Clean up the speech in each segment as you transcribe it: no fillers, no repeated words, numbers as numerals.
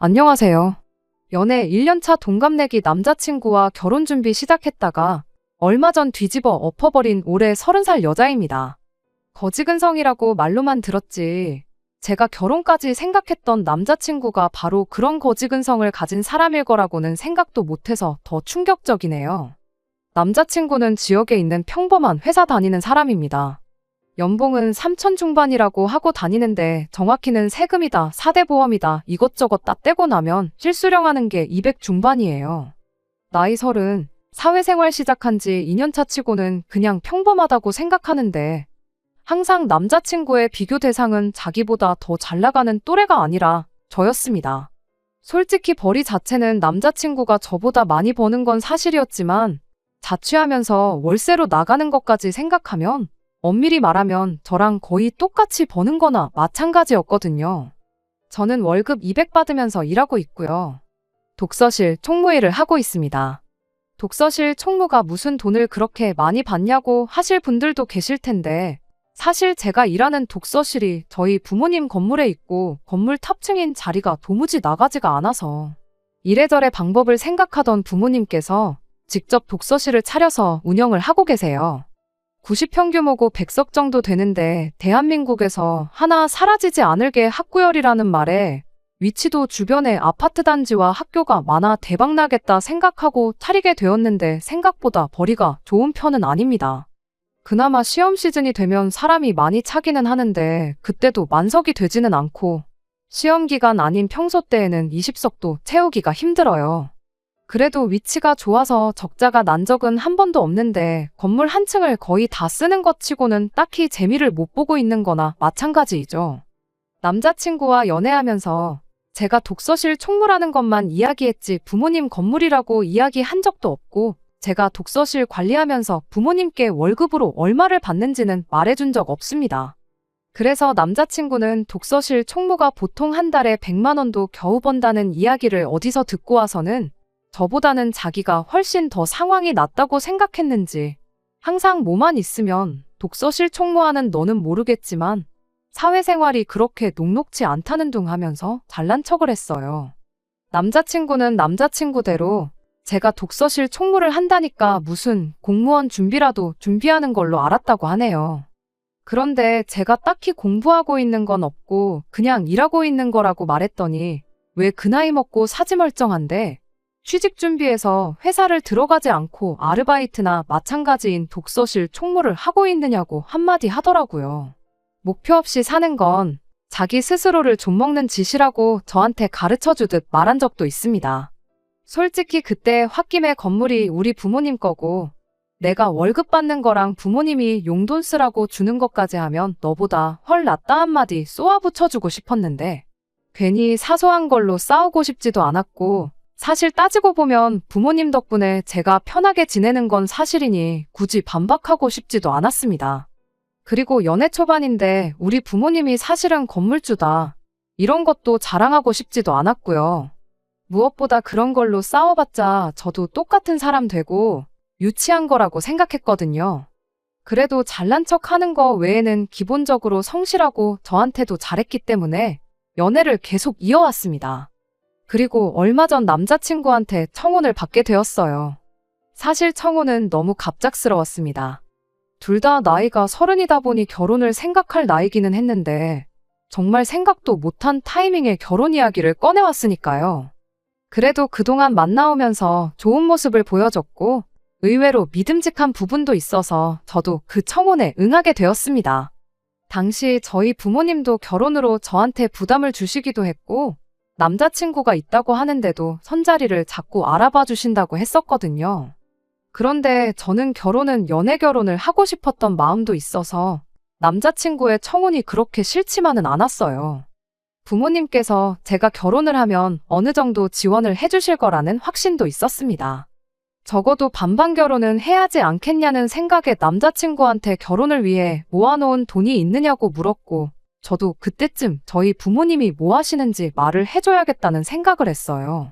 안녕하세요. 연애 1년차 동갑내기 남자친구와 결혼 준비 시작했다가 얼마 전 뒤집어 엎어버린 올해 30살 여자입니다. 거지근성이라고 말로만 들었지. 제가 결혼까지 생각했던 남자친구가 바로 그런 거지근성을 가진 사람일 거라고는 생각도 못해서 더 충격적이네요. 남자친구는 지역에 있는 평범한 회사 다니는 사람입니다. 연봉은 3천 중반이라고 하고 다니는데 정확히는 세금이다, 4대 보험이다 이것저것 다 떼고 나면 실수령하는 게 200 중반이에요. 나이 30, 사회생활 시작한 지 2년차 치고는 그냥 평범하다고 생각하는데 항상 남자친구의 비교 대상은 자기보다 더 잘 나가는 또래가 아니라 저였습니다. 솔직히 벌이 자체는 남자친구가 저보다 많이 버는 건 사실이었지만 자취하면서 월세로 나가는 것까지 생각하면 엄밀히 말하면 저랑 거의 똑같이 버는 거나 마찬가지였거든요. 저는 월급 200 받으면서 일하고 있고요. 독서실 총무일을 하고 있습니다. 독서실 총무가 무슨 돈을 그렇게 많이 받냐고 하실 분들도 계실 텐데 사실 제가 일하는 독서실이 저희 부모님 건물에 있고 건물 탑층인 자리가 도무지 나가지가 않아서 이래저래 방법을 생각하던 부모님께서 직접 독서실을 차려서 운영을 하고 계세요. 90평 규모고 100석 정도 되는데 대한민국에서 하나 사라지지 않을 게 학구열이라는 말에 위치도 주변에 아파트 단지와 학교가 많아 대박나겠다 생각하고 차리게 되었는데 생각보다 벌이가 좋은 편은 아닙니다. 그나마 시험 시즌이 되면 사람이 많이 차기는 하는데 그때도 만석이 되지는 않고 시험 기간 아닌 평소 때에는 20석도 채우기가 힘들어요. 그래도 위치가 좋아서 적자가 난 적은 한 번도 없는데 건물 한 층을 거의 다 쓰는 것 치고는 딱히 재미를 못 보고 있는 거나 마찬가지이죠. 남자친구와 연애하면서 제가 독서실 총무라는 것만 이야기했지 부모님 건물이라고 이야기한 적도 없고 제가 독서실 관리하면서 부모님께 월급으로 얼마를 받는지는 말해준 적 없습니다. 그래서 남자친구는 독서실 총무가 보통 한 달에 100만 원도 겨우 번다는 이야기를 어디서 듣고 와서는 저보다는 자기가 훨씬 더 상황이 낫다고 생각했는지 항상 뭐만 있으면 독서실 총무하는 너는 모르겠지만 사회생활이 그렇게 녹록지 않다는 둥 하면서 잘난 척을 했어요. 남자친구는 남자친구대로 제가 독서실 총무를 한다니까 무슨 공무원 준비라도 준비하는 걸로 알았다고 하네요. 그런데 제가 딱히 공부하고 있는 건 없고 그냥 일하고 있는 거라고 말했더니 왜 그 나이 먹고 사지멀쩡한데 취직 준비해서 회사를 들어가지 않고 아르바이트나 마찬가지인 독서실 총무를 하고 있느냐고 한마디 하더라고요. 목표 없이 사는 건 자기 스스로를 좀먹는 짓이라고 저한테 가르쳐주듯 말한 적도 있습니다. 솔직히 그때 홧김에 건물이 우리 부모님 거고 내가 월급 받는 거랑 부모님이 용돈 쓰라고 주는 것까지 하면 너보다 헐 낫다 한마디 쏘아붙여주고 싶었는데 괜히 사소한 걸로 싸우고 싶지도 않았고 사실 따지고 보면 부모님 덕분에 제가 편하게 지내는 건 사실이니 굳이 반박하고 싶지도 않았습니다. 그리고 연애 초반인데 우리 부모님이 사실은 건물주다. 이런 것도 자랑하고 싶지도 않았고요. 무엇보다 그런 걸로 싸워봤자 저도 똑같은 사람 되고 유치한 거라고 생각했거든요. 그래도 잘난 척 하는 거 외에는 기본적으로 성실하고 저한테도 잘했기 때문에 연애를 계속 이어왔습니다. 그리고 얼마 전 남자친구한테 청혼을 받게 되었어요. 사실 청혼은 너무 갑작스러웠습니다. 둘 다 나이가 30이다 보니 결혼을 생각할 나이기는 했는데 정말 생각도 못한 타이밍에 결혼 이야기를 꺼내왔으니까요. 그래도 그동안 만나오면서 좋은 모습을 보여줬고 의외로 믿음직한 부분도 있어서 저도 그 청혼에 응하게 되었습니다. 당시 저희 부모님도 결혼으로 저한테 부담을 주시기도 했고 남자친구가 있다고 하는데도 선자리를 자꾸 알아봐 주신다고 했었거든요. 그런데 저는 결혼은 연애 결혼을 하고 싶었던 마음도 있어서 남자친구의 청혼이 그렇게 싫지만은 않았어요. 부모님께서 제가 결혼을 하면 어느 정도 지원을 해주실 거라는 확신도 있었습니다. 적어도 반반 결혼은 해야지 않겠냐는 생각에 남자친구한테 결혼을 위해 모아놓은 돈이 있느냐고 물었고 저도 그때쯤 저희 부모님이 뭐 하시는지 말을 해줘야겠다는 생각을 했어요.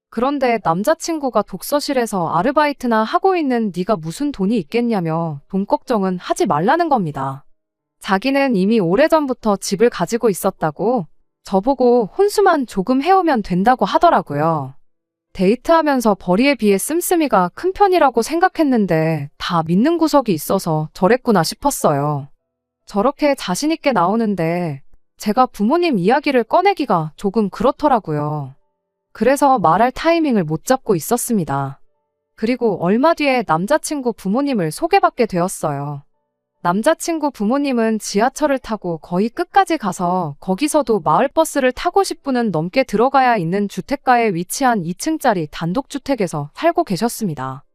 그런데 남자친구가 독서실에서 아르바이트나 하고 있는 네가 무슨 돈이 있겠냐며 돈 걱정은 하지 말라는 겁니다. 자기는 이미 오래전부터 집을 가지고 있었다고 저보고 혼수만 조금 해오면 된다고 하더라고요. 데이트하면서 벌이에 비해 씀씀이가 큰 편이라고 생각했는데 다 믿는 구석이 있어서 저랬구나 싶었어요. 저렇게 자신있게 나오는데 제가 부모님 이야기를 꺼내기가 조금 그렇더라고요. 그래서 말할 타이밍을 못 잡고 있었습니다. 그리고 얼마 뒤에 남자친구 부모님을 소개받게 되었어요. 남자친구 부모님은 지하철을 타고 거의 끝까지 가서 거기서도 마을버스를 타고 10분은 넘게 들어가야 있는 주택가에 위치한 2층짜리 단독주택에서 살고 계셨습니다.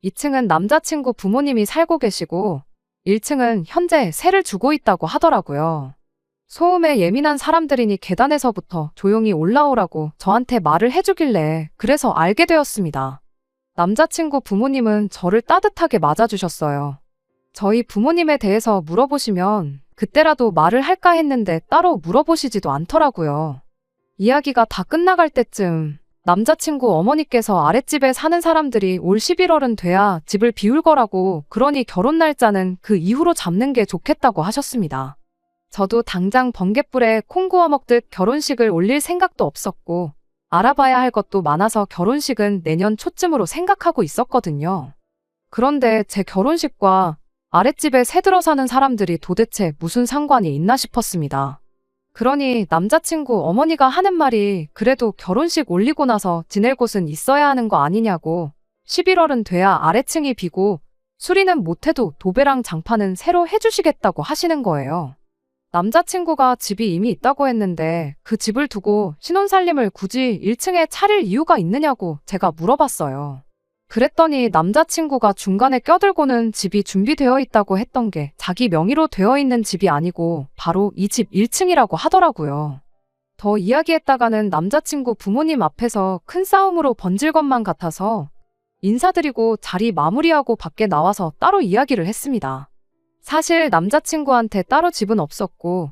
2층은 남자친구 부모님이 살고 계시고 1층은 현재 세를 주고 있다고 하더라고요. 소음에 예민한 사람들이니 계단에서부터 조용히 올라오라고 저한테 말을 해주길래 그래서 알게 되었습니다. 남자친구 부모님은 저를 따뜻하게 맞아주셨어요. 저희 부모님에 대해서 물어보시면 그때라도 말을 할까 했는데 따로 물어보시지도 않더라고요. 이야기가 다 끝나갈 때쯤 남자친구 어머니께서 아랫집에 사는 사람들이 올 11월은 돼야 집을 비울 거라고, 그러니 결혼 날짜는 그 이후로 잡는 게 좋겠다고 하셨습니다. 저도 당장 번갯불에 콩 구워 먹듯 결혼식을 올릴 생각도 없었고 알아봐야 할 것도 많아서 결혼식은 내년 초쯤으로 생각하고 있었거든요. 그런데 제 결혼식과 아랫집에 새들어 사는 사람들이 도대체 무슨 상관이 있나 싶었습니다. 그러니 남자친구 어머니가 하는 말이 그래도 결혼식 올리고 나서 지낼 곳은 있어야 하는 거 아니냐고, 11월은 돼야 아래층이 비고 수리는 못해도 도배랑 장판은 새로 해주시겠다고 하시는 거예요. 남자친구가 집이 이미 있다고 했는데 그 집을 두고 신혼살림을 굳이 1층에 차릴 이유가 있느냐고 제가 물어봤어요. 그랬더니 남자친구가 중간에 껴들고는 집이 준비되어 있다고 했던 게 자기 명의로 되어 있는 집이 아니고 바로 이 집 1층이라고 하더라고요. 더 이야기했다가는 남자친구 부모님 앞에서 큰 싸움으로 번질 것만 같아서 인사드리고 자리 마무리하고 밖에 나와서 따로 이야기를 했습니다. 사실 남자친구한테 따로 집은 없었고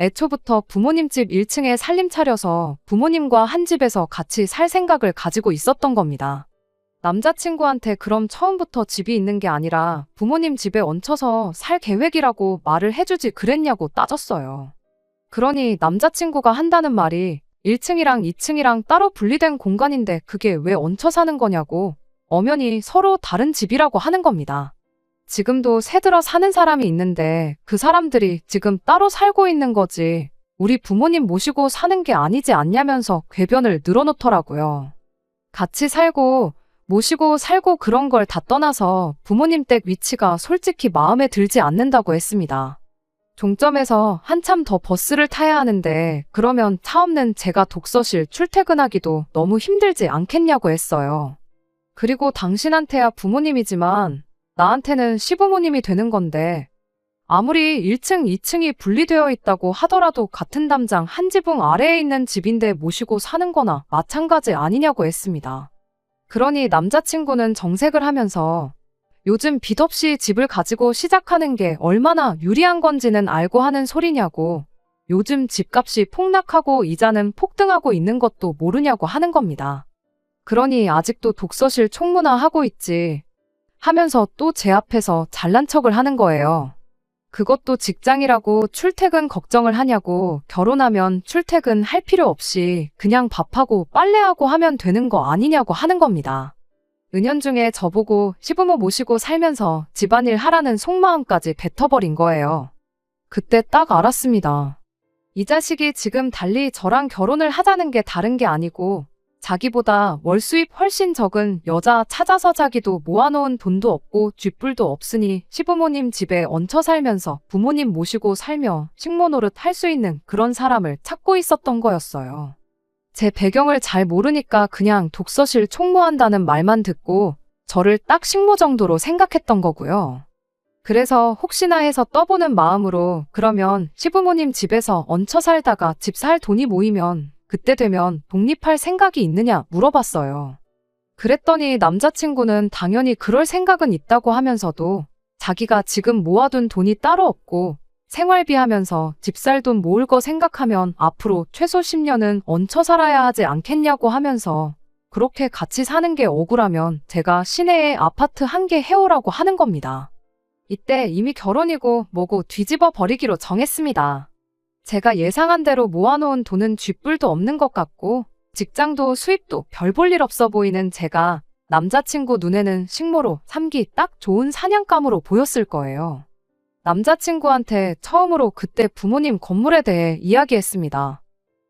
애초부터 부모님 집 1층에 살림 차려서 부모님과 한 집에서 같이 살 생각을 가지고 있었던 겁니다. 남자친구한테 그럼 처음부터 집이 있는 게 아니라 부모님 집에 얹혀서 살 계획이라고 말을 해주지 그랬냐고 따졌어요. 그러니 남자친구가 한다는 말이 1층이랑 2층이랑 따로 분리된 공간인데 그게 왜 얹혀 사는 거냐고, 엄연히 서로 다른 집이라고 하는 겁니다. 지금도 새들어 사는 사람이 있는데 그 사람들이 지금 따로 살고 있는 거지 우리 부모님 모시고 사는 게 아니지 않냐면서 궤변을 늘어놓더라고요. 같이 살고 모시고 살고 그런 걸 다 떠나서 부모님 댁 위치가 솔직히 마음에 들지 않는다고 했습니다. 종점에서 한참 더 버스를 타야 하는데 그러면 차 없는 제가 독서실 출퇴근하기도 너무 힘들지 않겠냐고 했어요. 그리고 당신한테야 부모님이지만 나한테는 시부모님이 되는 건데 아무리 1층, 2층이 분리되어 있다고 하더라도 같은 담장 한 지붕 아래에 있는 집인데 모시고 사는 거나 마찬가지 아니냐고 했습니다. 그러니 남자친구는 정색을 하면서 요즘 빚 없이 집을 가지고 시작하는 게 얼마나 유리한 건지는 알고 하는 소리냐고, 요즘 집값이 폭락하고 이자는 폭등하고 있는 것도 모르냐고 하는 겁니다. 그러니 아직도 독서실 총무나 하고 있지 하면서 또 제 앞에서 잘난 척을 하는 거예요. 그것도 직장이라고 출퇴근 걱정을 하냐고, 결혼하면 출퇴근 할 필요 없이 그냥 밥하고 빨래하고 하면 되는 거 아니냐고 하는 겁니다. 은연중에 저보고 시부모 모시고 살면서 집안일 하라는 속마음까지 뱉어버린 거예요. 그때 딱 알았습니다. 이 자식이 지금 달리 저랑 결혼을 하자는 게 다른 게 아니고 자기보다 월 수입 훨씬 적은 여자 찾아서 자기도 모아놓은 돈도 없고 쥐뿔도 없으니 시부모님 집에 얹혀 살면서 부모님 모시고 살며 식모노릇 할 수 있는 그런 사람을 찾고 있었던 거였어요. 제 배경을 잘 모르니까 그냥 독서실 총무한다는 말만 듣고 저를 딱 식모 정도로 생각했던 거고요. 그래서 혹시나 해서 떠보는 마음으로 그러면 시부모님 집에서 얹혀 살다가 집 살 돈이 모이면 그때 되면 독립할 생각이 있느냐 물어봤어요. 그랬더니 남자친구는 당연히 그럴 생각은 있다고 하면서도 자기가 지금 모아둔 돈이 따로 없고 생활비 하면서 집 살 돈 모을 거 생각하면 앞으로 최소 10년은 얹혀 살아야 하지 않겠냐고 하면서 그렇게 같이 사는 게 억울하면 제가 시내에 아파트 1개 해오라고 하는 겁니다. 이때 이미 결혼이고 뭐고 뒤집어 버리기로 정했습니다. 제가 예상한 대로 모아놓은 돈은 쥐뿔도 없는 것 같고 직장도 수입도 별 볼 일 없어 보이는 제가 남자친구 눈에는 식모로 삼기 딱 좋은 사냥감으로 보였을 거예요. 남자친구한테 처음으로 그때 부모님 건물에 대해 이야기했습니다.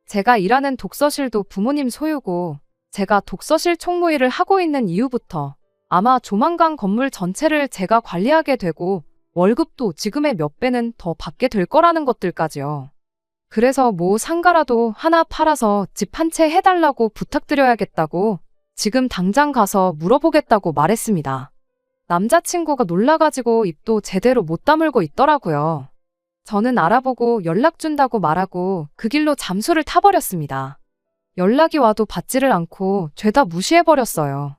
제가 일하는 독서실도 부모님 소유고 제가 독서실 총무일을 하고 있는 이유부터 아마 조만간 건물 전체를 제가 관리하게 되고 월급도 지금의 몇 배는 더 받게 될 거라는 것들까지요. 그래서 뭐 상가라도 하나 팔아서 집 한 채 해달라고 부탁드려야겠다고 지금 당장 가서 물어보겠다고 말했습니다. 남자친구가 놀라가지고 입도 제대로 못 다물고 있더라고요. 저는 알아보고 연락 준다고 말하고 그 길로 잠수를 타버렸습니다. 연락이 와도 받지를 않고 죄다 무시해버렸어요.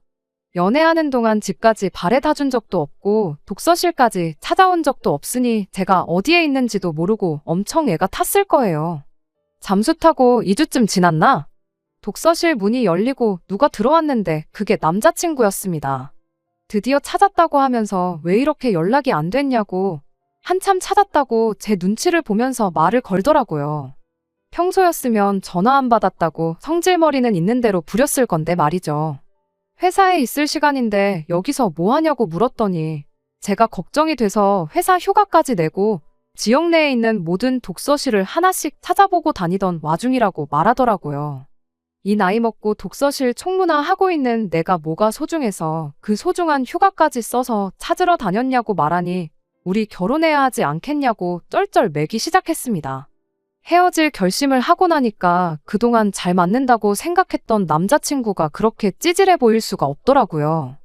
연애하는 동안 집까지 바래다 준 적도 없고 독서실까지 찾아온 적도 없으니 제가 어디에 있는지도 모르고 엄청 애가 탔을 거예요. 잠수 타고 2주쯤 지났나? 독서실 문이 열리고 누가 들어왔는데 그게 남자친구였습니다. 드디어 찾았다고 하면서 왜 이렇게 연락이 안 됐냐고 한참 찾았다고 제 눈치를 보면서 말을 걸더라고요. 평소였으면 전화 안 받았다고 성질머리는 있는 대로 부렸을 건데 말이죠. 회사에 있을 시간인데 여기서 뭐 하냐고 물었더니 제가 걱정이 돼서 회사 휴가까지 내고 지역 내에 있는 모든 독서실을 하나씩 찾아보고 다니던 와중이라고 말하더라고요. 이 나이 먹고 독서실 총무나 하고 있는 내가 뭐가 소중해서 그 소중한 휴가까지 써서 찾으러 다녔냐고 말하니 우리 결혼해야 하지 않겠냐고 쩔쩔 매기 시작했습니다. 헤어질 결심을 하고 나니까 그동안 잘 맞는다고 생각했던 남자친구가 그렇게 찌질해 보일 수가 없더라고요.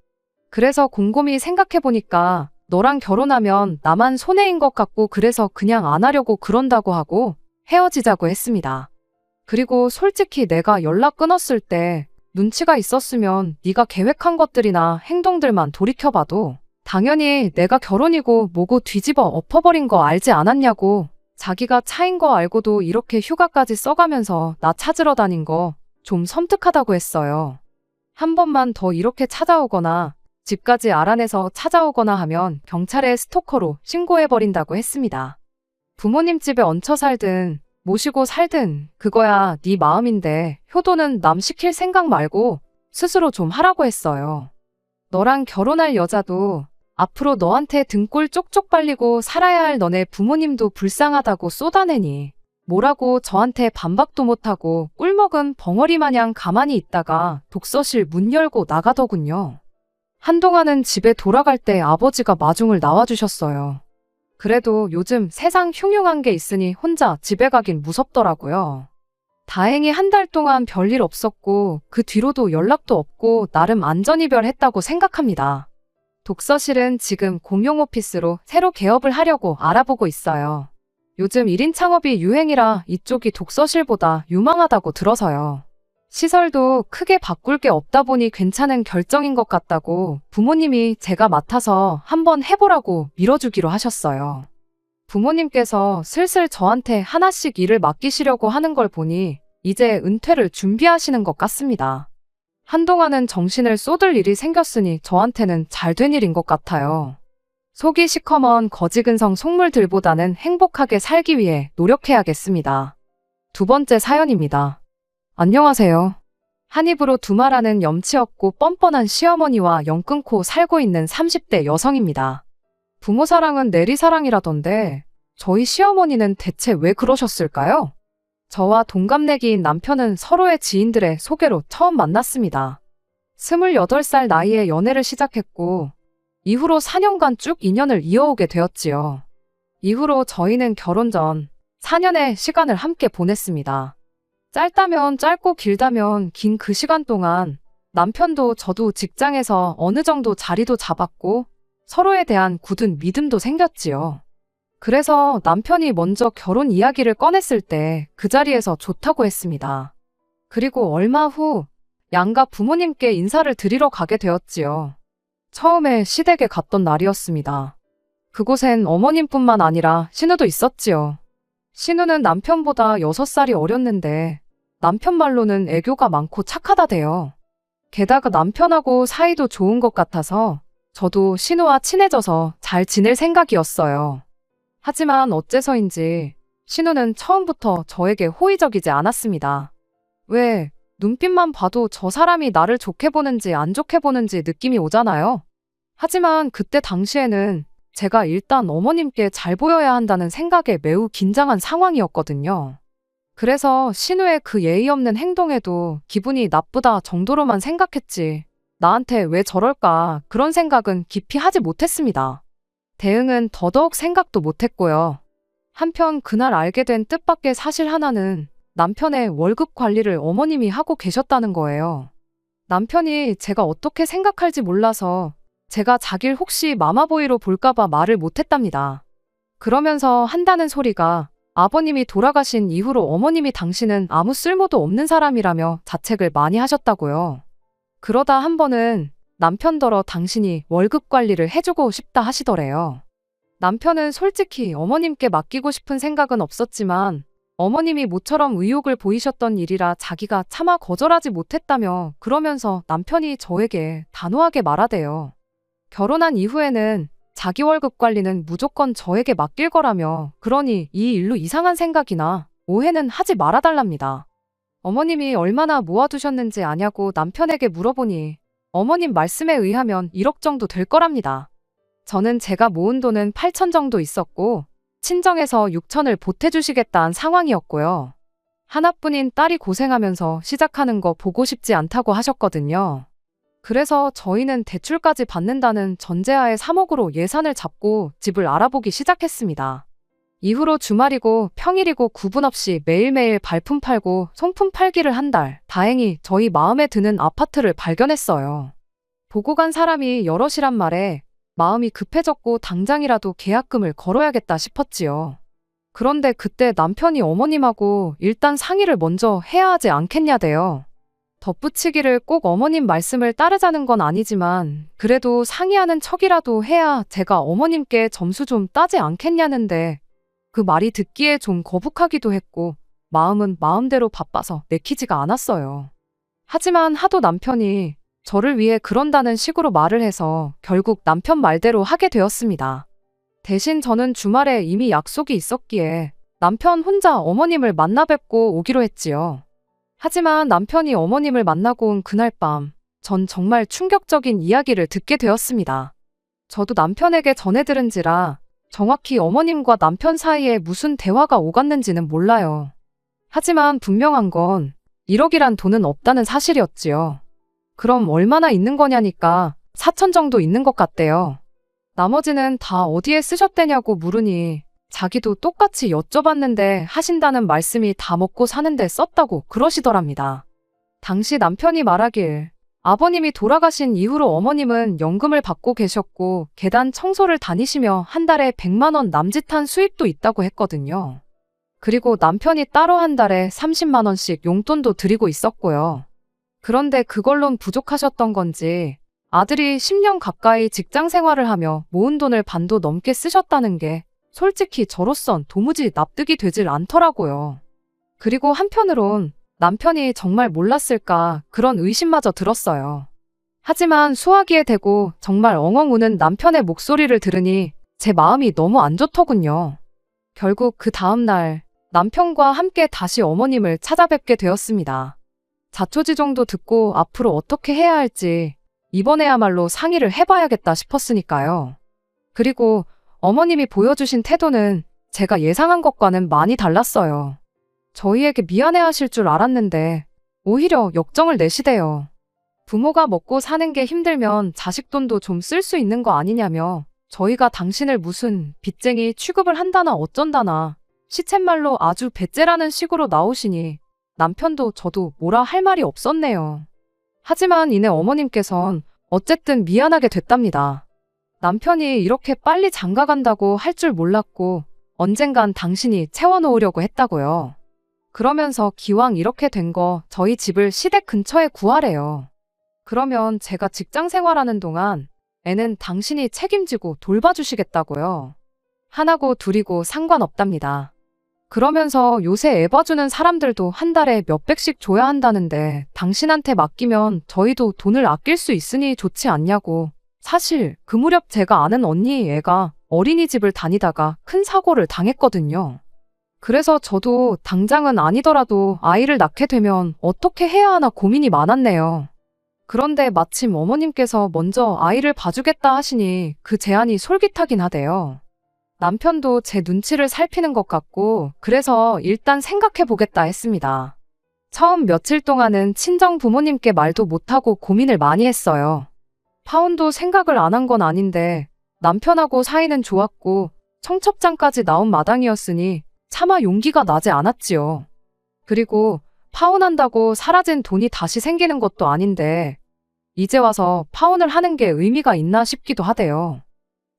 그래서 곰곰이 생각해보니까 너랑 결혼하면 나만 손해인 것 같고 그래서 그냥 안 하려고 그런다고 하고 헤어지자고 했습니다. 그리고 솔직히 내가 연락 끊었을 때 눈치가 있었으면 네가 계획한 것들이나 행동들만 돌이켜봐도 당연히 내가 결혼이고 뭐고 뒤집어 엎어버린 거 알지 않았냐고 자기가 차인 거 알고도 이렇게 휴가까지 써가면서 나 찾으러 다닌 거 좀 섬뜩하다고 했어요. 한 번만 더 이렇게 찾아오거나 집까지 알아내서 찾아오거나 하면 경찰에 스토커로 신고해버린다고 했습니다. 부모님 집에 얹혀 살든 모시고 살든 그거야 네 마음인데 효도는 남 시킬 생각 말고 스스로 좀 하라고 했어요. 너랑 결혼할 여자도 앞으로 너한테 등골 쪽쪽 빨리고 살아야 할 너네 부모님도 불쌍하다고 쏟아내니 뭐라고 저한테 반박도 못하고 꿀먹은 벙어리 마냥 가만히 있다가 독서실 문 열고 나가더군요. 한동안은 집에 돌아갈 때 아버지가 마중을 나와주셨어요. 그래도 요즘 세상 흉흉한 게 있으니 혼자 집에 가긴 무섭더라고요. 다행히 한 달 동안 별일 없었고 그 뒤로도 연락도 없고 나름 안전이별했다고 생각합니다. 독서실은 지금 공용 오피스로 새로 개업을 하려고 알아보고 있어요. 요즘 1인 창업이 유행이라 이쪽이 독서실보다 유망하다고 들어서요. 시설도 크게 바꿀 게 없다 보니 괜찮은 결정인 것 같다고 부모님이 제가 맡아서 한번 해보라고 밀어주기로 하셨어요. 부모님께서 슬슬 저한테 하나씩 일을 맡기시려고 하는 걸 보니 이제 은퇴를 준비하시는 것 같습니다. 한동안은 정신을 쏟을 일이 생겼으니 저한테는 잘 된 일인 것 같아요. 속이 시커먼 거지근성 속물들보다는 행복하게 살기 위해 노력해야겠습니다. 두 번째 사연입니다. 안녕하세요. 한 입으로 두말하는 염치 없고 뻔뻔한 시어머니와 연 끊고 살고 있는 30대 여성입니다. 부모 사랑은 내리사랑이라던데 저희 시어머니는 대체 왜 그러셨을까요? 저와 동갑내기인 남편은 서로의 지인들의 소개로 처음 만났습니다. 28살 나이에 연애를 시작했고 이후로 4년간 쭉 인연을 이어오게 되었지요. 이후로 저희는 결혼 전 4년의 시간을 함께 보냈습니다. 짧다면 짧고 길다면 긴 그 시간 동안 남편도 저도 직장에서 어느 정도 자리도 잡았고 서로에 대한 굳은 믿음도 생겼지요. 그래서 남편이 먼저 결혼 이야기를 꺼냈을 때 그 자리에서 좋다고 했습니다. 그리고 얼마 후 양가 부모님께 인사를 드리러 가게 되었지요. 처음에 시댁에 갔던 날이었습니다. 그곳엔 어머님뿐만 아니라 신우도 있었지요. 신우는 남편보다 6살이 어렸는데 남편 말로는 애교가 많고 착하다대요. 게다가 남편하고 사이도 좋은 것 같아서 저도 신우와 친해져서 잘 지낼 생각이었어요. 하지만 어째서인지 신우는 처음부터 저에게 호의적이지 않았습니다. 왜, 눈빛만 봐도 저 사람이 나를 좋게 보는지 안 좋게 보는지 느낌이 오잖아요. 하지만 그때 당시에는 제가 일단 어머님께 잘 보여야 한다는 생각에 매우 긴장한 상황이었거든요. 그래서 신우의 그 예의 없는 행동에도 기분이 나쁘다 정도로만 생각했지. 나한테 왜 저럴까 그런 생각은 깊이 하지 못했습니다. 대응은 더더욱 생각도 못했고요. 한편 그날 알게 된 뜻밖의 사실 하나는 남편의 월급 관리를 어머님이 하고 계셨다는 거예요. 남편이 제가 어떻게 생각할지 몰라서 제가 자길 혹시 마마보이로 볼까봐 말을 못했답니다. 그러면서 한다는 소리가 아버님이 돌아가신 이후로 어머님이 당신은 아무 쓸모도 없는 사람이라며 자책을 많이 하셨다고요. 그러다 한 번은 남편더러 당신이 월급 관리를 해주고 싶다 하시더래요. 남편은 솔직히 어머님께 맡기고 싶은 생각은 없었지만 어머님이 모처럼 의욕을 보이셨던 일이라 자기가 차마 거절하지 못했다며 그러면서 남편이 저에게 단호하게 말하대요. 결혼한 이후에는 자기 월급 관리는 무조건 저에게 맡길 거라며 그러니 이 일로 이상한 생각이나 오해는 하지 말아달랍니다. 어머님이 얼마나 모아두셨는지 아냐고 남편에게 물어보니 어머님 말씀에 의하면 1억 정도 될 거랍니다. 저는 제가 모은 돈은 8천 정도 있었고 친정에서 6천을 보태주시겠다는 상황이었고요. 하나뿐인 딸이 고생하면서 시작하는 거 보고 싶지 않다고 하셨거든요. 그래서 저희는 대출까지 받는다는 전제하에 3억으로 예산을 잡고 집을 알아보기 시작했습니다. 이후로 주말이고 평일이고 구분 없이 매일매일 발품 팔고 송품 팔기를 한 달, 다행히 저희 마음에 드는 아파트를 발견했어요. 보고 간 사람이 여럿이란 말에 마음이 급해졌고 당장이라도 계약금을 걸어야겠다 싶었지요. 그런데 그때 남편이 어머님하고 일단 상의를 먼저 해야 하지 않겠냐대요. 덧붙이기를 꼭 어머님 말씀을 따르자는 건 아니지만 그래도 상의하는 척이라도 해야 제가 어머님께 점수 좀 따지 않겠냐는데 그 말이 듣기에 좀 거북하기도 했고 마음은 마음대로 바빠서 내키지가 않았어요. 하지만 하도 남편이 저를 위해 그런다는 식으로 말을 해서 결국 남편 말대로 하게 되었습니다. 대신 저는 주말에 이미 약속이 있었기에 남편 혼자 어머님을 만나 뵙고 오기로 했지요. 하지만 남편이 어머님을 만나고 온 그날 밤, 전 정말 충격적인 이야기를 듣게 되었습니다. 저도 남편에게 전해 들은지라 정확히 어머님과 남편 사이에 무슨 대화가 오갔는지는 몰라요. 하지만 분명한 건 1억이란 돈은 없다는 사실이었지요. 그럼 얼마나 있는 거냐니까 4천 정도 있는 것 같대요. 나머지는 다 어디에 쓰셨대냐고 물으니 자기도 똑같이 여쭤봤는데 하신다는 말씀이 다 먹고 사는데 썼다고 그러시더랍니다. 당시 남편이 말하길 아버님이 돌아가신 이후로 어머님은 연금을 받고 계셨고 계단 청소를 다니시며 한 달에 100만 원 남짓한 수입도 있다고 했거든요. 그리고 남편이 따로 한 달에 30만 원씩 용돈도 드리고 있었고요. 그런데 그걸론 부족하셨던 건지 아들이 10년 가까이 직장 생활을 하며 모은 돈을 반도 넘게 쓰셨다는 게 솔직히 저로선 도무지 납득이 되질 않더라고요. 그리고 한편으론 남편이 정말 몰랐을까 그런 의심마저 들었어요. 하지만 수화기에 대고 정말 엉엉 우는 남편의 목소리를 들으니 제 마음이 너무 안 좋더군요. 결국 그 다음 날 남편과 함께 다시 어머님을 찾아뵙게 되었습니다. 자초지종도 듣고 앞으로 어떻게 해야 할지 이번에야말로 상의를 해봐야겠다 싶었으니까요. 그리고 어머님이 보여주신 태도는 제가 예상한 것과는 많이 달랐어요. 저희에게 미안해하실 줄 알았는데 오히려 역정을 내시대요. 부모가 먹고 사는 게 힘들면 자식 돈도 좀 쓸 수 있는 거 아니냐며 저희가 당신을 무슨 빚쟁이 취급을 한다나 어쩐다나 시쳇말로 아주 배째라는 식으로 나오시니 남편도 저도 뭐라 할 말이 없었네요. 하지만 이내 어머님께선 어쨌든 미안하게 됐답니다. 남편이 이렇게 빨리 장가간다고 할 줄 몰랐고 언젠간 당신이 채워놓으려고 했다고요. 그러면서 기왕 이렇게 된 거 저희 집을 시댁 근처에 구하래요. 그러면 제가 직장 생활하는 동안 애는 당신이 책임지고 돌봐주시겠다고요. 하나고 둘이고 상관없답니다. 그러면서 요새 애 봐주는 사람들도 한 달에 몇백씩 줘야 한다는데 당신한테 맡기면 저희도 돈을 아낄 수 있으니 좋지 않냐고. 사실 그 무렵 제가 아는 언니 애가 어린이집을 다니다가 큰 사고를 당했거든요. 그래서 저도 당장은 아니더라도 아이를 낳게 되면 어떻게 해야 하나 고민이 많았네요. 그런데 마침 어머님께서 먼저 아이를 봐주겠다 하시니 그 제안이 솔깃하긴 하대요. 남편도 제 눈치를 살피는 것 같고 그래서 일단 생각해 보겠다 했습니다. 처음 며칠 동안은 친정 부모님께 말도 못하고 고민을 많이 했어요. 파혼도 생각을 안 한 건 아닌데 남편하고 사이는 좋았고 청첩장까지 나온 마당이었으니 차마 용기가 나지 않았지요. 그리고 파혼한다고 사라진 돈이 다시 생기는 것도 아닌데 이제 와서 파혼을 하는 게 의미가 있나 싶기도 하대요.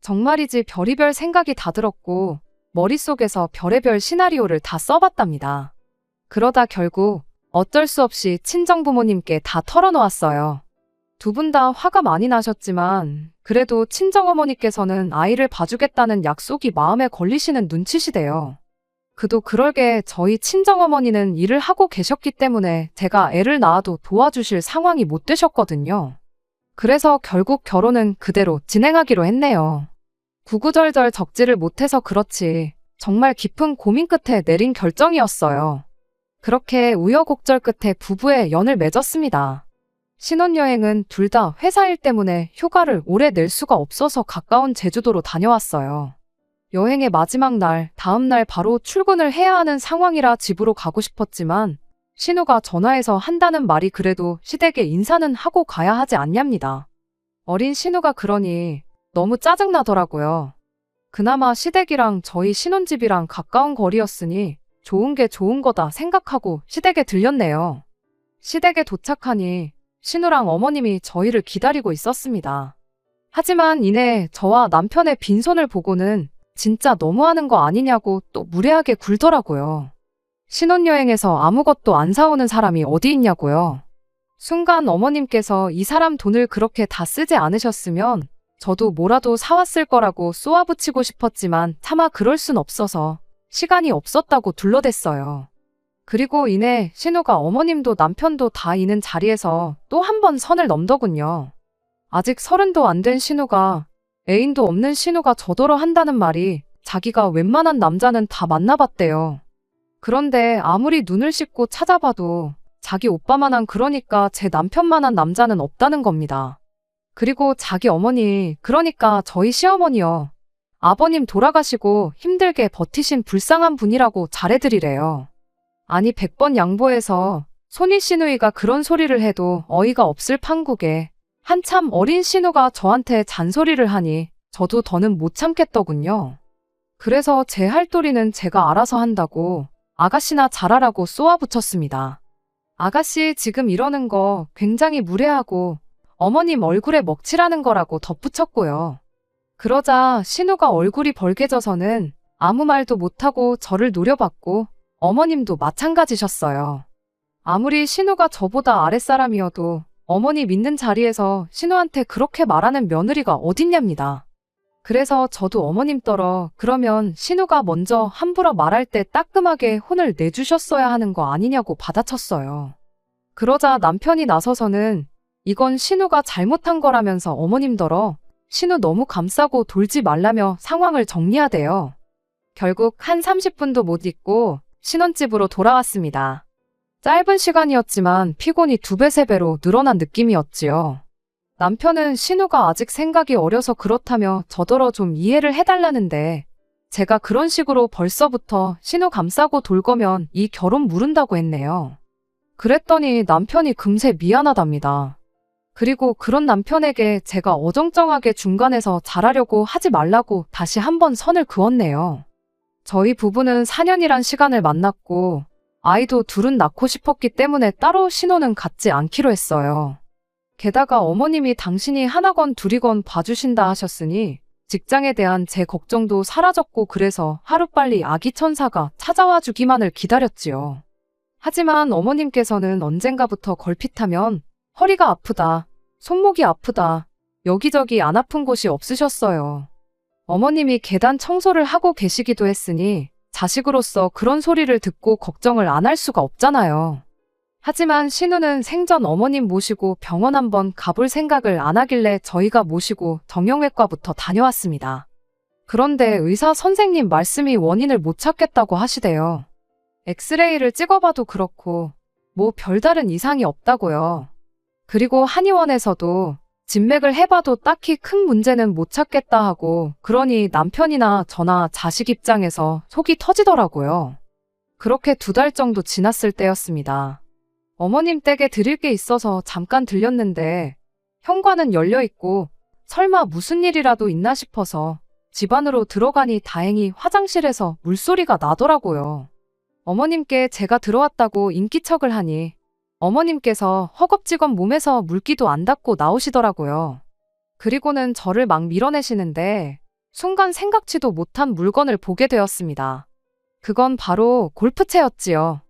정말이지 별의별 생각이 다 들었고 머릿속에서 별의별 시나리오를 다 써봤답니다. 그러다 결국 어쩔 수 없이 친정부모님께 다 털어놓았어요. 두 분 다 화가 많이 나셨지만 그래도 친정어머니께서는 아이를 봐주겠다는 약속이 마음에 걸리시는 눈치시대요. 그도 그럴게 저희 친정어머니는 일을 하고 계셨기 때문에 제가 애를 낳아도 도와주실 상황이 못 되셨거든요. 그래서 결국 결혼은 그대로 진행하기로 했네요. 구구절절 적지를 못해서 그렇지 정말 깊은 고민 끝에 내린 결정이었어요. 그렇게 우여곡절 끝에 부부의 연을 맺었습니다. 신혼여행은 둘 다 회사 일 때문에 휴가를 오래 낼 수가 없어서 가까운 제주도로 다녀왔어요. 여행의 마지막 날, 다음 날 바로 출근을 해야 하는 상황이라 집으로 가고 싶었지만 신우가 전화해서 한다는 말이 그래도 시댁에 인사는 하고 가야 하지 않냐입니다. 어린 신우가 그러니 너무 짜증나더라고요. 그나마 시댁이랑 저희 신혼집이랑 가까운 거리였으니 좋은 게 좋은 거다 생각하고 시댁에 들렸네요. 시댁에 도착하니 신우랑 어머님이 저희를 기다리고 있었습니다. 하지만 이내 저와 남편의 빈손을 보고는 진짜 너무하는 거 아니냐고 또 무례하게 굴더라고요. 신혼여행에서 아무것도 안 사오는 사람이 어디 있냐고요. 순간 어머님께서 이 사람 돈을 그렇게 다 쓰지 않으셨으면 저도 뭐라도 사왔을 거라고 쏘아붙이고 싶었지만 차마 그럴 순 없어서 시간이 없었다고 둘러댔어요. 그리고 이내 신우가 어머님도 남편도 다 있는 자리에서 또 한 번 선을 넘더군요. 아직 30도 안 된 신우가 애인도 없는 신우가 저더러 한다는 말이 자기가 웬만한 남자는 다 만나봤대요. 그런데 아무리 눈을 씻고 찾아봐도 자기 오빠만한 그러니까 제 남편만한 남자는 없다는 겁니다. 그리고 자기 어머니 그러니까 저희 시어머니요. 아버님 돌아가시고 힘들게 버티신 불쌍한 분이라고 잘해드리래요. 아니 100번 양보해서 손이 시누이가 그런 소리를 해도 어이가 없을 판국에 한참 어린 신우가 저한테 잔소리를 하니 저도 더는 못 참겠더군요. 그래서 제 할도리는 제가 알아서 한다고 아가씨나 잘하라고 쏘아붙였습니다. 아가씨 지금 이러는 거 굉장히 무례하고 어머님 얼굴에 먹칠하는 거라고 덧붙였고요. 그러자 신우가 얼굴이 벌개져서는 아무 말도 못하고 저를 노려봤고 어머님도 마찬가지셨어요. 아무리 신우가 저보다 아랫사람이어도 어머니 믿는 자리에서 신우한테 그렇게 말하는 며느리가 어딨냐입니다. 그래서 저도 어머님 떨어 그러면 신우가 먼저 함부로 말할 때 따끔하게 혼을 내주셨어야 하는 거 아니냐고 받아쳤어요. 그러자 남편이 나서서는 이건 신우가 잘못한 거라면서 어머님더러 신우 너무 감싸고 돌지 말라며 상황을 정리하대요. 결국 한 30분도 못 있고 신혼집으로 돌아왔습니다. 짧은 시간이었지만 피곤이 2배, 3배로 늘어난 느낌이었지요. 남편은 신우가 아직 생각이 어려서 그렇다며 저더러 좀 이해를 해달라는데 제가 그런 식으로 벌써부터 신우 감싸고 돌 거면 이 결혼 무른다고 했네요. 그랬더니 남편이 금세 미안하답니다. 그리고 그런 남편에게 제가 어정쩡하게 중간에서 잘하려고 하지 말라고 다시 한번 선을 그었네요. 저희 부부는 4년이란 시간을 만났고 아이도 둘은 낳고 싶었기 때문에 따로 신혼은 갖지 않기로 했어요. 게다가 어머님이 당신이 하나건 둘이건 봐주신다 하셨으니 직장에 대한 제 걱정도 사라졌고 그래서 하루빨리 아기 천사가 찾아와 주기만을 기다렸지요. 하지만 어머님께서는 언젠가부터 걸핏하면 허리가 아프다, 손목이 아프다, 여기저기 안 아픈 곳이 없으셨어요. 어머님이 계단 청소를 하고 계시기도 했으니 자식으로서 그런 소리를 듣고 걱정을 안 할 수가 없잖아요. 하지만 신우는 생전 어머님 모시고 병원 한번 가볼 생각을 안 하길래 저희가 모시고 정형외과부터 다녀왔습니다. 그런데 의사 선생님 말씀이 원인을 못 찾겠다고 하시대요. 엑스레이를 찍어봐도 그렇고 뭐 별다른 이상이 없다고요. 그리고 한의원에서도 진맥을 해봐도 딱히 큰 문제는 못 찾겠다 하고, 그러니 남편이나 저나 자식 입장에서 속이 터지더라고요. 그렇게 2달 정도 지났을 때였습니다. 어머님 댁에 드릴 게 있어서 잠깐 들렸는데 현관은 열려있고 설마 무슨 일이라도 있나 싶어서 집 안으로 들어가니 다행히 화장실에서 물소리가 나더라고요. 어머님께 제가 들어왔다고 인기척을 하니 어머님께서 허겁지겁 몸에서 물기도 안 닦고 나오시더라고요. 그리고는 저를 막 밀어내시는데 순간 생각지도 못한 물건을 보게 되었습니다. 그건 바로 골프채였지요.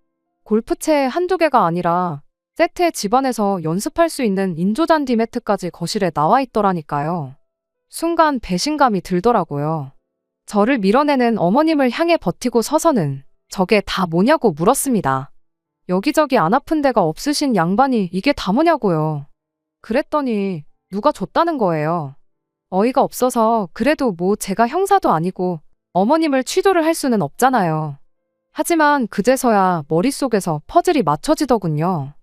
골프채 한두 개가 아니라 세트에 집안에서 연습할 수 있는 인조잔디 매트까지 거실에 나와 있더라니까요. 순간 배신감이 들더라고요. 저를 밀어내는 어머님을 향해 버티고 서서는 저게 다 뭐냐고 물었습니다. 여기저기 안 아픈 데가 없으신 양반이 이게 다 뭐냐고요. 그랬더니 누가 줬다는 거예요. 어이가 없어서 그래도 뭐 제가 형사도 아니고 어머님을 취조를 할 수는 없잖아요. 하지만 그제서야 머릿속에서 퍼즐이 맞춰지더군요.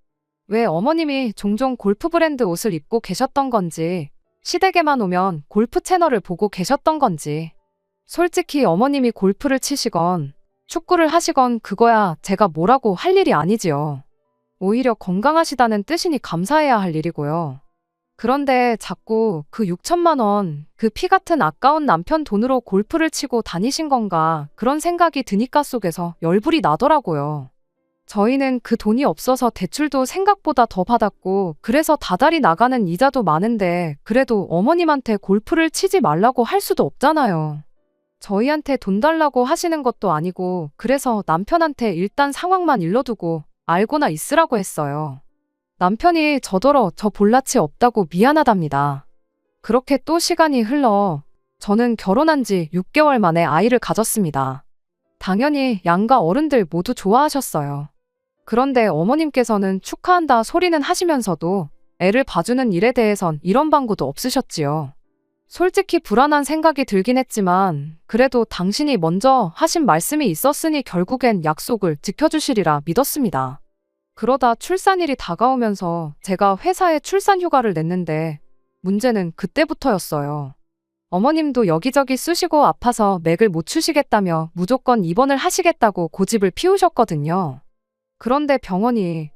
왜 어머님이 종종 골프 브랜드 옷을 입고 계셨던 건지, 시댁에만 오면 골프 채널을 보고 계셨던 건지. 솔직히 어머님이 골프를 치시건 축구를 하시건 그거야 제가 뭐라고 할 일이 아니지요. 오히려 건강하시다는 뜻이니 감사해야 할 일이고요. 그런데 자꾸 그 6천만 원, 그 피 같은 아까운 남편 돈으로 골프를 치고 다니신 건가 그런 생각이 드니까 속에서 열불이 나더라고요. 저희는 그 돈이 없어서 대출도 생각보다 더 받았고 그래서 다달이 나가는 이자도 많은데 그래도 어머님한테 골프를 치지 말라고 할 수도 없잖아요. 저희한테 돈 달라고 하시는 것도 아니고 그래서 남편한테 일단 상황만 일러두고 알고나 있으라고 했어요. 남편이 저더러 저 볼낯이 없다고 미안하답니다. 그렇게 또 시간이 흘러 저는 결혼한 지 6개월 만에 아이를 가졌습니다. 당연히 양가 어른들 모두 좋아하셨어요. 그런데 어머님께서는 축하한다 소리는 하시면서도 애를 봐주는 일에 대해선 이런 방구도 없으셨지요. 솔직히 불안한 생각이 들긴 했지만 그래도 당신이 먼저 하신 말씀이 있었으니 결국엔 약속을 지켜주시리라 믿었습니다. 그러다 출산일이 다가오면서 제가 회사에 출산 휴가를 냈는데 문제는 그때부터였어요. 어머님도 여기저기 쑤시고 아파서 맥을 못 추시겠다며 무조건 입원을 하시겠다고 고집을 피우셨거든요. 그런데 병원이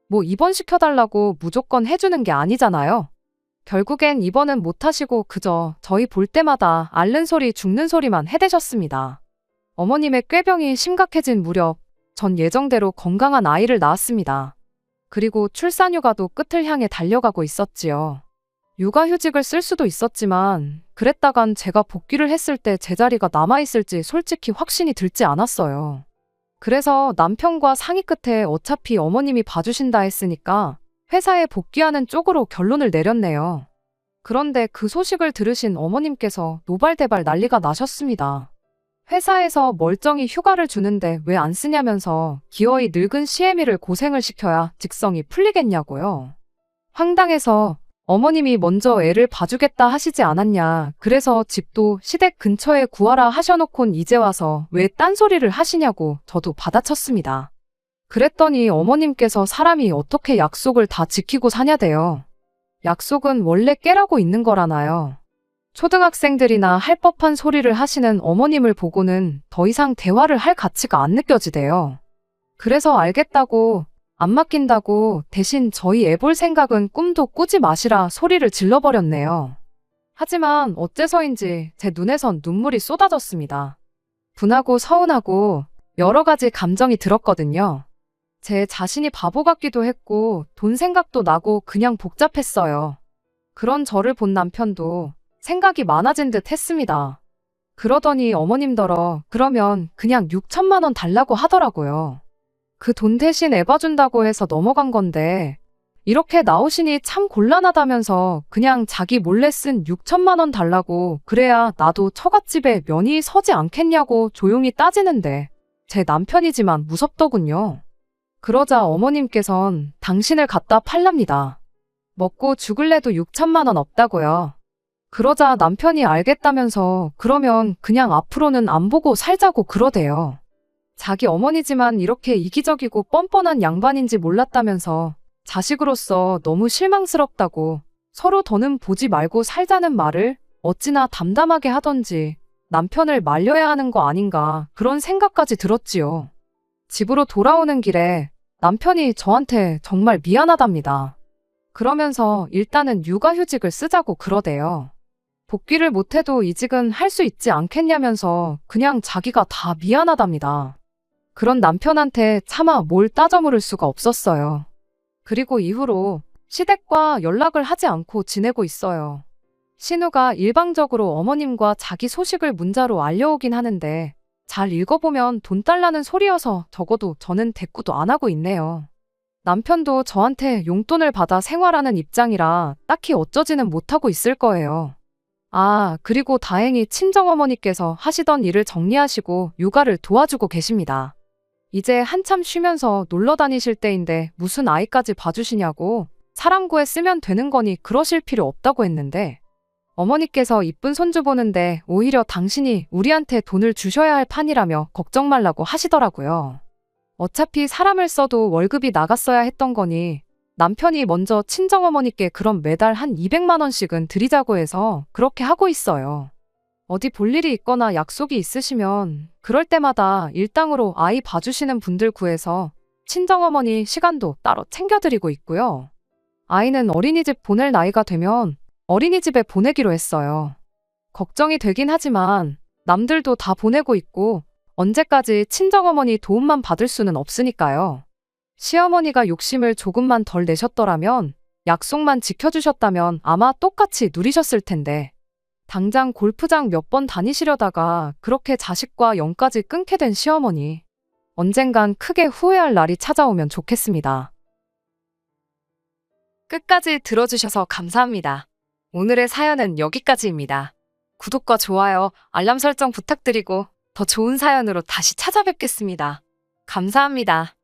뭐 입원시켜달라고 무조건 해주는 게 아니잖아요. 결국엔 입원은 못하시고 그저 저희 볼 때마다 앓는 소리 죽는 소리만 해대셨습니다. 어머님의 꾀병이 심각해진 무렵 전 예정대로 건강한 아이를 낳았습니다. 그리고 출산휴가도 끝을 향해 달려가고 있었지요. 육아휴직을 쓸 수도 있었지만 그랬다간 제가 복귀를 했을 때 제 자리가 남아있을지 솔직히 확신이 들지 않았어요. 그래서 남편과 상의 끝에 어차피 어머님이 봐주신다 했으니까 회사에 복귀하는 쪽으로 결론을 내렸네요. 그런데 그 소식을 들으신 어머님께서 노발대발 난리가 나셨습니다. 회사에서 멀쩡히 휴가를 주는데 왜 안 쓰냐면서 기어이 늙은 시애미를 고생을 시켜야 직성이 풀리겠냐고요. 황당해서 어머님이 먼저 애를 봐주겠다 하시지 않았냐. 그래서 집도 시댁 근처에 구하라 하셔놓곤 이제 와서 왜 딴소리를 하시냐고 저도 받아쳤습니다. 그랬더니 어머님께서 사람이 어떻게 약속을 다 지키고 사냐대요. 약속은 원래 깨라고 있는 거라나요. 초등학생들이나 할 법한 소리를 하시는 어머님을 보고는 더 이상 대화를 할 가치가 안 느껴지대요. 그래서 알겠다고, 안 맡긴다고 대신 저희 애 볼 생각은 꿈도 꾸지 마시라 소리를 질러버렸네요. 하지만 어째서인지 제 눈에선 눈물이 쏟아졌습니다. 분하고 서운하고 여러 가지 감정이 들었거든요. 제 자신이 바보 같기도 했고 돈 생각도 나고 그냥 복잡했어요. 그런 저를 본 남편도 생각이 많아진 듯 했습니다. 그러더니 어머님더러 그러면 그냥 6천만 원 달라고 하더라고요. 그 돈 대신 애 봐준다고 해서 넘어간 건데 이렇게 나오시니 참 곤란하다면서 그냥 자기 몰래 쓴 6천만 원 달라고 그래야 나도 처갓집에 면이 서지 않겠냐고 조용히 따지는데 제 남편이지만 무섭더군요. 그러자 어머님께선 당신을 갖다 팔랍니다. 먹고 죽을래도 6천만 원 없다고요. 그러자 남편이 알겠다면서 그러면 그냥 앞으로는 안 보고 살자고 그러대요. 자기 어머니지만 이렇게 이기적이고 뻔뻔한 양반인지 몰랐다면서 자식으로서 너무 실망스럽다고 서로 더는 보지 말고 살자는 말을 어찌나 담담하게 하던지 남편을 말려야 하는 거 아닌가 그런 생각까지 들었지요. 집으로 돌아오는 길에 남편이 저한테 정말 미안하답니다. 그러면서 일단은 육아휴직을 쓰자고 그러대요. 복귀를 못해도 이직은 할 수 있지 않겠냐면서 그냥 자기가 다 미안하답니다. 그런 남편한테 차마 뭘 따져 물을 수가 없었어요. 그리고 이후로 시댁과 연락을 하지 않고 지내고 있어요. 신우가 일방적으로 어머님과 자기 소식을 문자로 알려오긴 하는데 잘 읽어보면 돈 달라는 소리여서 적어도 저는 대꾸도 안 하고 있네요. 남편도 저한테 용돈을 받아 생활하는 입장이라 딱히 어쩌지는 못하고 있을 거예요. 아, 그리고 다행히 친정어머니께서 하시던 일을 정리하시고 육아를 도와주고 계십니다. 이제 한참 쉬면서 놀러 다니실 때인데 무슨 아이까지 봐주시냐고 사랑구에 쓰면 되는 거니 그러실 필요 없다고 했는데 어머니께서 이쁜 손주 보는데 오히려 당신이 우리한테 돈을 주셔야 할 판이라며 걱정 말라고 하시더라고요. 어차피 사람을 써도 월급이 나갔어야 했던 거니 남편이 먼저 친정어머니께 그럼 매달 한 200만 원씩은 드리자고 해서 그렇게 하고 있어요. 어디 볼 일이 있거나 약속이 있으시면 그럴 때마다 일당으로 아이 봐주시는 분들 구해서 친정어머니 시간도 따로 챙겨드리고 있고요. 아이는 어린이집 보낼 나이가 되면 어린이집에 보내기로 했어요. 걱정이 되긴 하지만 남들도 다 보내고 있고 언제까지 친정어머니 도움만 받을 수는 없으니까요. 시어머니가 욕심을 조금만 덜 내셨더라면 약속만 지켜주셨다면 아마 똑같이 누리셨을 텐데 당장 골프장 몇 번 다니시려다가 그렇게 자식과 연까지 끊게 된 시어머니. 언젠간 크게 후회할 날이 찾아오면 좋겠습니다. 끝까지 들어주셔서 감사합니다. 오늘의 사연은 여기까지입니다. 구독과 좋아요, 알람 설정 부탁드리고 더 좋은 사연으로 다시 찾아뵙겠습니다. 감사합니다.